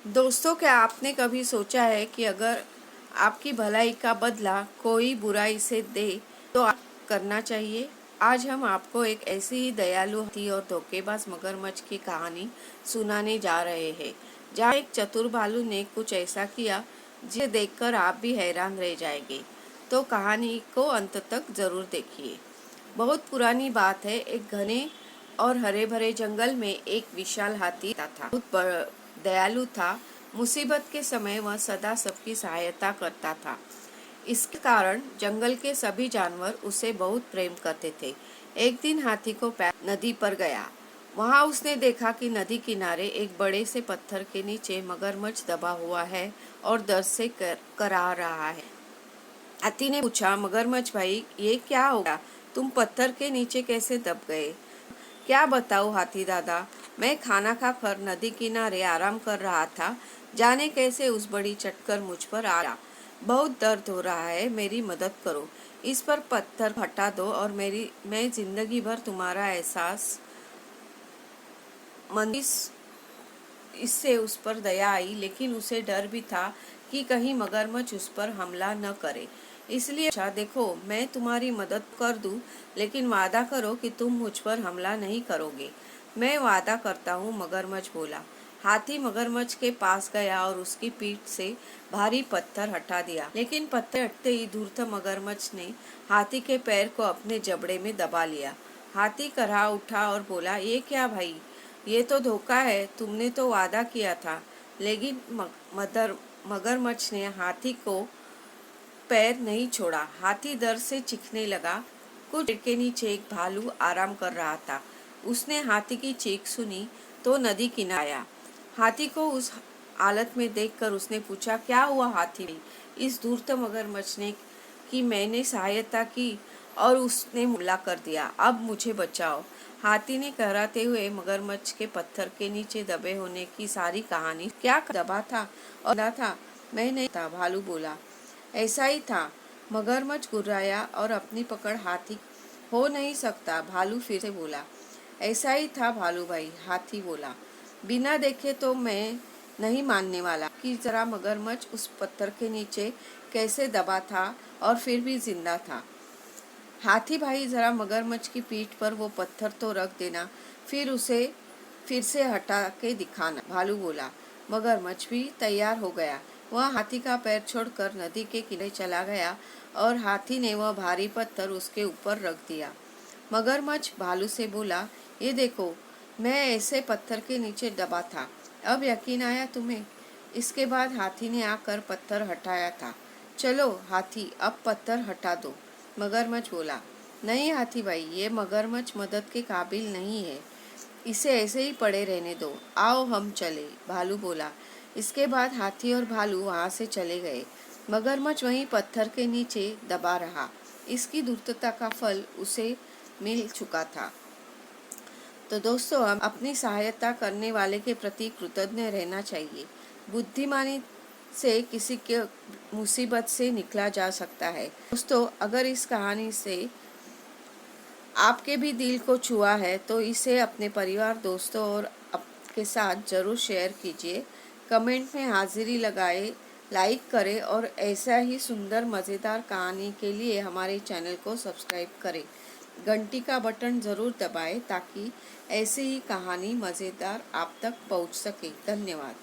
दोस्तों, क्या आपने कभी सोचा है कि अगर आपकी भलाई का बदला कोई बुराई से दे तो आप करना चाहिए। आज हम आपको एक ऐसी ही दयालु हाथी और धोखेबाज मगरमच्छ की कहानी सुनाने जा रहे हैं, जहाँ एक चतुर भालू ने कुछ ऐसा किया जिसे देखकर आप भी हैरान रह जाएंगे। तो कहानी को अंत तक जरूर देखिए। बहुत पुरानी बात है, एक घने और हरे भरे जंगल में एक विशाल हाथी था। बहुत दयालु था। मुसीबत के समय वह सदा सबकी सहायता करता था। इसके कारण जंगल के सभी जानवर उसे बहुत प्रेम करते थे। एक दिन हाथी को पैर नदी पर गया। वहां उसने देखा कि नदी किनारे एक बड़े से पत्थर के नीचे मगरमच्छ दबा हुआ है और दर्द से कराह रहा है। हाथी ने पूछा, मगरमच्छ भाई, ये क्या होगा? तुम पत्थर के नीचे कैसे दब गए? क्या बताऊं हाथी दादा, मैं खाना खाकर नदी किनारे आराम कर रहा था, जाने कैसे उस बड़ी चट्टकर मुझ पर आया। बहुत दर्द हो रहा है, मेरी मदद करो। इस पर पत्थर हटा दो और मैं जिंदगी भर तुम्हारा एहसास मंदिस। इससे उस पर दया आई, लेकिन उसे डर भी था कि कहीं मगरमच्छ उस पर हमला न करे। इसलिए अच्छा, देखो, मैं तुम्हारी मदद कर दूं, लेकिन वादा करो कि तुम मुझ पर हमला नहीं करोगे। मैं वादा करता हूँ, मगरमच्छ बोला। हाथी मगरमच्छ के पास गया और उसकी पीठ से भारी पत्थर हटा दिया, लेकिन पत्थर हटते ही धूर्त मगरमच्छ ने हाथी के पैर को अपने जबड़े में दबा लिया। हाथी कराह उठा और बोला, ये क्या भाई, ये तो धोखा है। तुमने तो वादा किया था। लेकिन मगरमच्छ ने हाथी को पैर नहीं छोड़ा। हाथी दर्द से चीखने लगा। कुछ देर के नीचे एक भालू आराम कर रहा था। उसने हाथी की चीख सुनी तो नदी किनारे आया। हाथी को उस हालत में देखकर उसने पूछा, क्या हुआ हाथी? इस धूर्त मगरमच्छ ने कि मैंने सहायता की और उसने हमला कर दिया। अब मुझे बचाओ। हाथी ने कहराते हुए मगरमच्छ के पत्थर के नीचे दबे होने की सारी कहानी क्या दबा था और था, मैं नहीं था, भालू बोला। ऐसा ही था। मगरमच्छ गुर्राया और अपनी पकड़ हाथी हो नहीं सकता, भालू फिर से बोला। ऐसा ही था भालू भाई, हाथी बोला। बिना देखे तो मैं नहीं मानने वाला कि जरा मगरमच्छ उस पत्थर के नीचे कैसे दबा था और फिर भी जिंदा था। हाथी भाई, जरा मगरमच्छ की पीठ पर वो पत्थर तो रख देना, फिर उसे फिर से हटा के दिखाना, भालू बोला। मगरमच्छ भी तैयार हो गया। वह हाथी का पैर छोड़कर नदी के किनारे चला गया और हाथी ने वह भारी पत्थर उसके ऊपर रख दिया। मगरमच्छ भालू से बोला, ये देखो, मैं ऐसे पत्थर के नीचे दबा था। अब यकीन आया तुम्हें? इसके बाद हाथी ने आकर पत्थर हटाया था। चलो हाथी, अब पत्थर हटा दो, मगरमच्छ बोला। नहीं हाथी भाई, ये मगरमच्छ मदद के काबिल नहीं है, इसे ऐसे ही पड़े रहने दो। आओ हम चले, भालू बोला। इसके बाद हाथी और भालू वहां से चले गए। मगरमच्छ वहीं पत्थर के नीचे दबा रहा। इसकी धूर्तता का फल उसे मिल चुका था। तो दोस्तों, हम अपनी सहायता करने वाले के प्रति कृतज्ञ रहना चाहिए। बुद्धिमानी से किसी के मुसीबत से निकला जा सकता है। दोस्तों, अगर इस कहानी से आपके भी दिल को छुआ है तो इसे अपने परिवार, दोस्तों और आपके साथ जरूर शेयर कीजिए। कमेंट में हाजिरी लगाए, लाइक करें और ऐसा ही सुंदर मज़ेदार कहानी के लिए हमारे चैनल को सब्सक्राइब करें। घंटी का बटन ज़रूर दबाएं ताकि ऐसी ही कहानी मज़ेदार आप तक पहुंच सके। धन्यवाद।